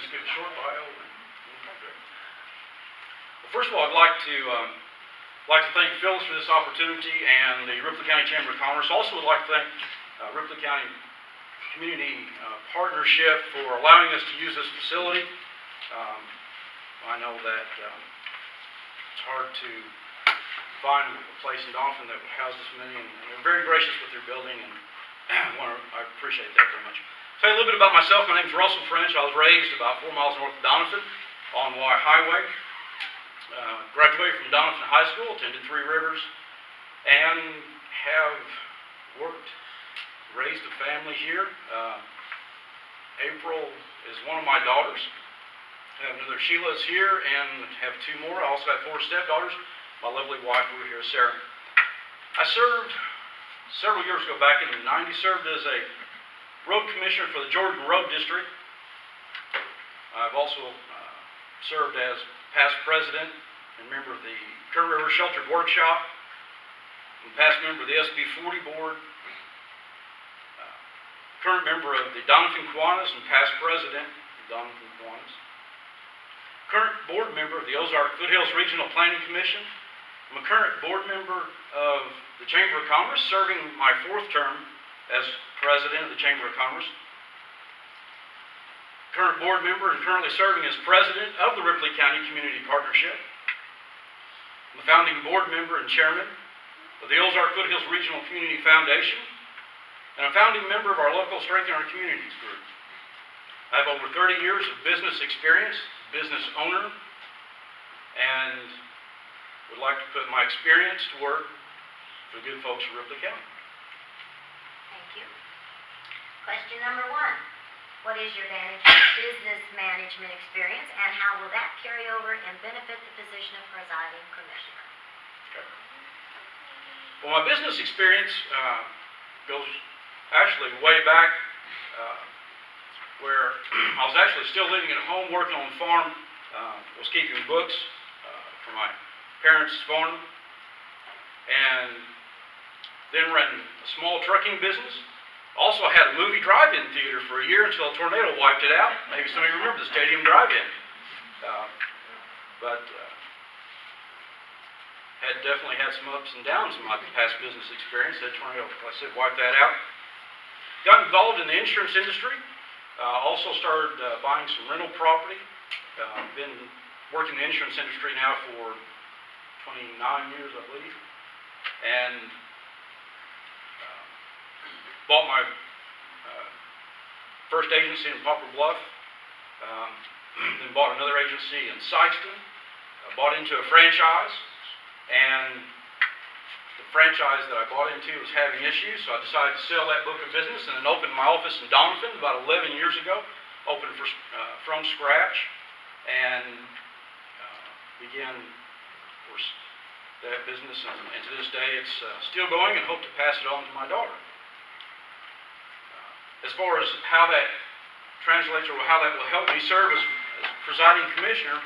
just give a short bio. Well, first of all, I'd like to thank Phyllis for this opportunity and the Ripley County Chamber of Commerce. Also would like to thank Ripley County Community Partnership for allowing us to use this facility. I know that it's hard to find a place in Doniphan that would house this many, and they're very gracious with their building, and I appreciate that very much. Tell you a little bit about myself. My name is Russell French. I was raised about 4 miles north of Doniphan on Wye Highway. Graduated from Doniphan High School, attended Three Rivers, and have raised a family here. April is one of my daughters. I have another Sheila is here, and have 2 more. I also have 4 stepdaughters. My lovely wife over here, Sarah. I served several years ago, back in the 90s, served as a road commissioner for the Jordan Road District. I've also served as past president and member of the Current River Sheltered Workshop, and past member of the SB 40 board, current member of the Doniphan Kiwanis, and past president of Doniphan Kiwanis. Current board member of the Ozark Foothills Regional Planning Commission. I'm a current board member of the Chamber of Commerce, serving my 4th term as president of the Chamber of Commerce. Current board member and currently serving as president of the Ripley County Community Partnership. I'm a founding board member and chairman of the Ozark Foothills Regional Community Foundation, and a founding member of our local Strengthening Our Communities group. I have over 30 years of business experience, business owner, and would like to put my experience to work for the good folks of Ripley County. Thank you. Question number 1. What is your business management experience, and how will that carry over and benefit the position of presiding commissioner? Okay. Well, my business experience goes actually way back where I was actually still living at home, working on the farm, was keeping books for my parents' farm, and then ran a small trucking business. Also had a movie drive-in theater for a year until a tornado wiped it out. Maybe some of you remember the Stadium Drive-In. But had definitely had some ups and downs in my past business experience. That tornado, like I said, wiped that out. Got involved in the insurance industry. Also started buying some rental property. Been working in the insurance industry now for 29 years, I believe. And bought my first agency in Poplar Bluff, then bought another agency in Sikeston, bought into a franchise, and the franchise that I bought into was having issues, so I decided to sell that book of business and then opened my office in Doniphan about 11 years ago, opened from scratch, and began, of course, that business, and to this day it's still going, and hope to pass it on to my daughter. As far as how that translates or how that will help me serve as presiding commissioner,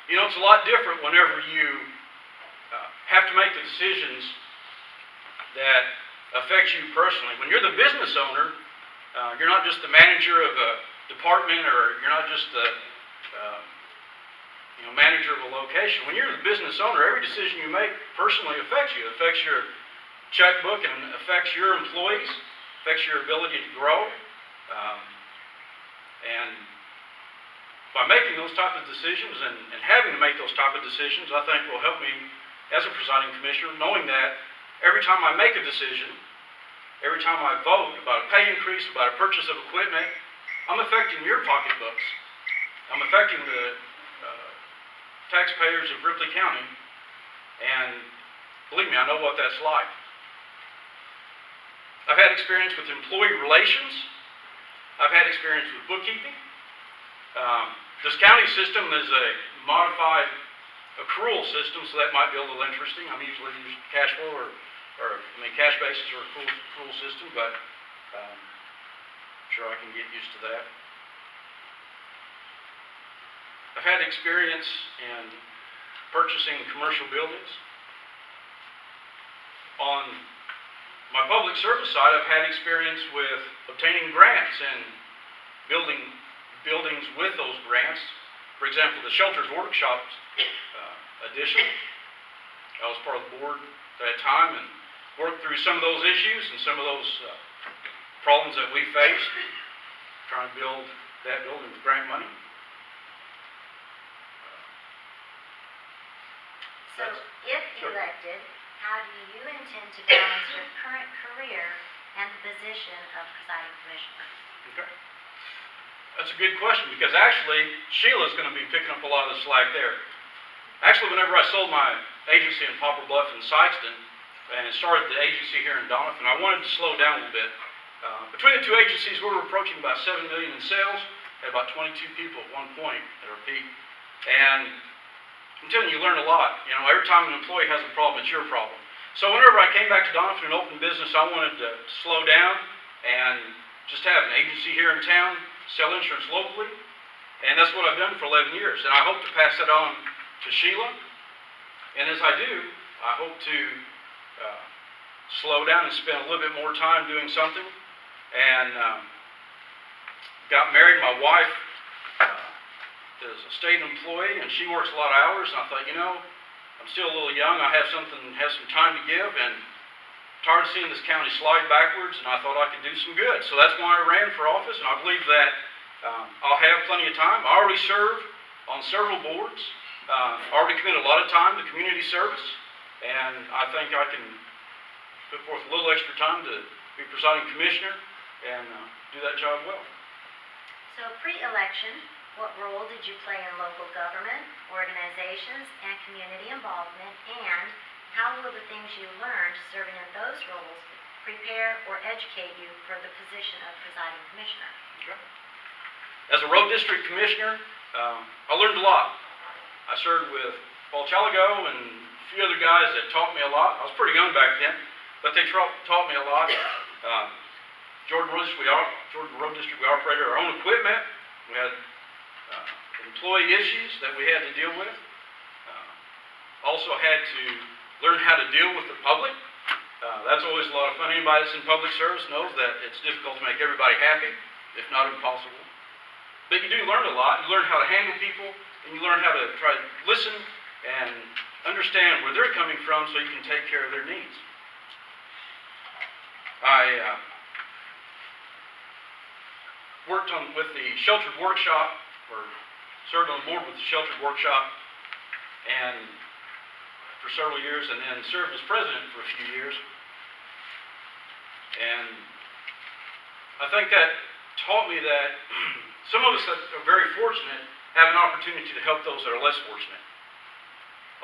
it's a lot different whenever you have to make the decisions that affect you personally. When you're the business owner, you're not just the manager of a department, or you're not just the manager of a location. When you're the business owner, every decision you make personally affects you. It affects your checkbook, and affects your employees, affects your ability to grow. And by making those type of decisions and having to make those type of decisions, I think will help me as a presiding commissioner, knowing that every time I make a decision, every time I vote about a pay increase, about a purchase of equipment, I'm affecting your pocketbooks. I'm affecting the taxpayers of Ripley County, and believe me, I know what that's like. I've had experience with employee relations. I've had experience with bookkeeping. This county system is a modified accrual system, so that might be a little interesting. I'm usually using cash flow cash basis or accrual system, but I'm sure I can get used to that. I've had experience in purchasing commercial buildings. On my public service side, I've had experience with obtaining grants and building buildings with those grants. For example, the Shelters Workshop addition. I was part of the board at that time and worked through some of those issues and some of those problems that we faced, trying to build that building with grant money. So, if elected, how do you intend to balance your current career and the position of presiding commissioner? Okay. That's a good question, because actually, Sheila's going to be picking up a lot of the slack there. Actually, whenever I sold my agency in Poplar Bluff and Sikeston, and started the agency here in Doniphan, I wanted to slow down a little bit. Between the two agencies, we were approaching about $7 million in sales, had about 22 people at one point at our peak. And I'm telling you, you learn a lot. You know, every time an employee has a problem, it's your problem. So whenever I came back to Doniphan and opened business, I wanted to slow down and just have an agency here in town, sell insurance locally, and that's what I've done for 11 years. And I hope to pass that on to Sheila. And as I do, I hope to slow down and spend a little bit more time doing something. And got married. My wife is a state employee, and she works a lot of hours. And I thought, you know, I'm still a little young. I have some time to give, and tired of seeing this county slide backwards, and I thought I could do some good. So that's why I ran for office, and I believe that I'll have plenty of time. I already serve on several boards. I already committed a lot of time to community service, and I think I can put forth a little extra time to be presiding commissioner and do that job well. So, pre-election, what role did you play in local government, organizations, and community involvement, and how will the things you learned serving in those roles prepare or educate you for the position of presiding commissioner? Okay. As a road district commissioner, I learned a lot. I served with Paul Chalago and a few other guys that taught me a lot. I was pretty young back then, but they taught me a lot. Jordan Road District, we operated our own equipment. We had employee issues that we had to deal with. Also had to learn how to deal with the public. That's always a lot of fun. Anybody that's in public service knows that it's difficult to make everybody happy, if not impossible. But you do learn a lot. You learn how to handle people, and you learn how to try to listen and understand where they're coming from so you can take care of their needs. I worked with the Sheltered Workshop, or served on the board with the Sheltered Workshop, and for several years, and then served as president for a few years. And I think that taught me that some of us that are very fortunate have an opportunity to help those that are less fortunate.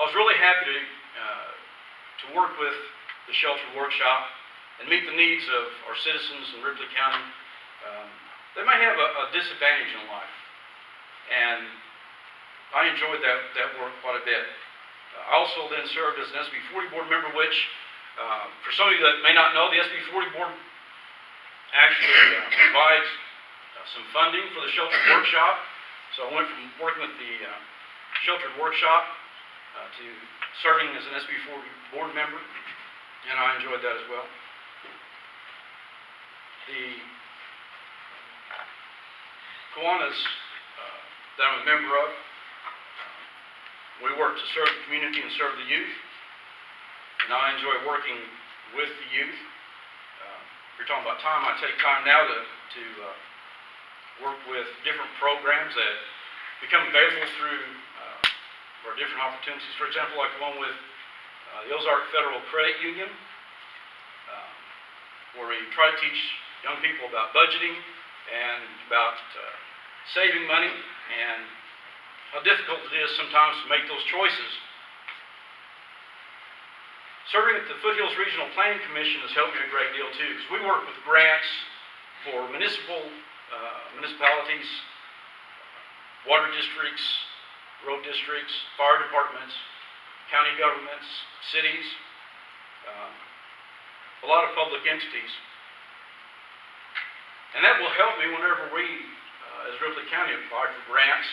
I was really happy to work with the Sheltered Workshop and meet the needs of our citizens in Ripley County. They might have a disadvantage in life, and I enjoyed that work quite a bit. I also then served as an SB 40 board member, which, for some of you that may not know, the SB 40 board actually provides some funding for the Sheltered Workshop. So I went from working with the Sheltered Workshop to serving as an SB 40 board member, and I enjoyed that as well. The Kiwanis that I'm a member of, we work to serve the community and serve the youth, and I enjoy working with the youth. If you're talking about time, I take time now to work with different programs that become available through our different opportunities. For example, like the one with the Ozark Federal Credit Union, where we try to teach young people about budgeting and about saving money, and how difficult it is sometimes to make those choices. Serving at the Foothills Regional Planning Commission has helped me a great deal too, because we work with grants for municipalities, water districts, road districts, fire departments, county governments, cities, a lot of public entities. And that will help me whenever we, as Ripley County, apply for grants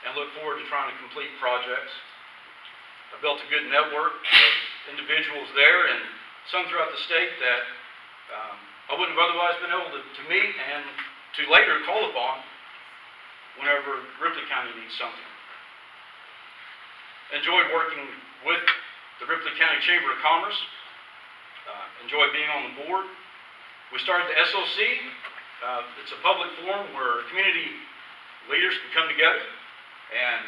and look forward to trying to complete projects. I built a good network of individuals there and some throughout the state that I wouldn't have otherwise been able to meet and to later call upon whenever Ripley County needs something. Enjoyed working with the Ripley County Chamber of Commerce. Enjoyed being on the board. We started the SOC. It's a public forum where community leaders can come together and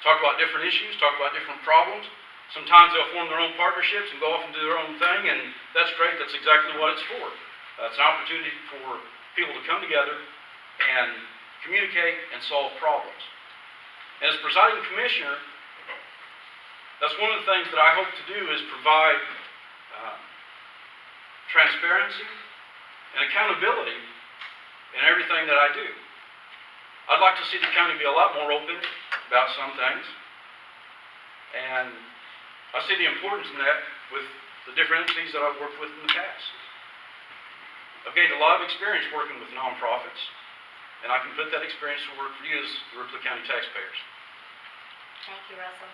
talk about different issues, talk about different problems. Sometimes they'll form their own partnerships and go off and do their own thing, and that's great. That's exactly what it's for. It's an opportunity for people to come together and communicate and solve problems. As presiding commissioner, that's one of the things that I hope to do is provide transparency and accountability in everything that I do. I'd like to see the county be a lot more open about some things, and I see the importance in that with the different entities that I've worked with in the past. I've gained a lot of experience working with nonprofits, and I can put that experience to work for you as the Ripley County taxpayers. Thank you, Russell.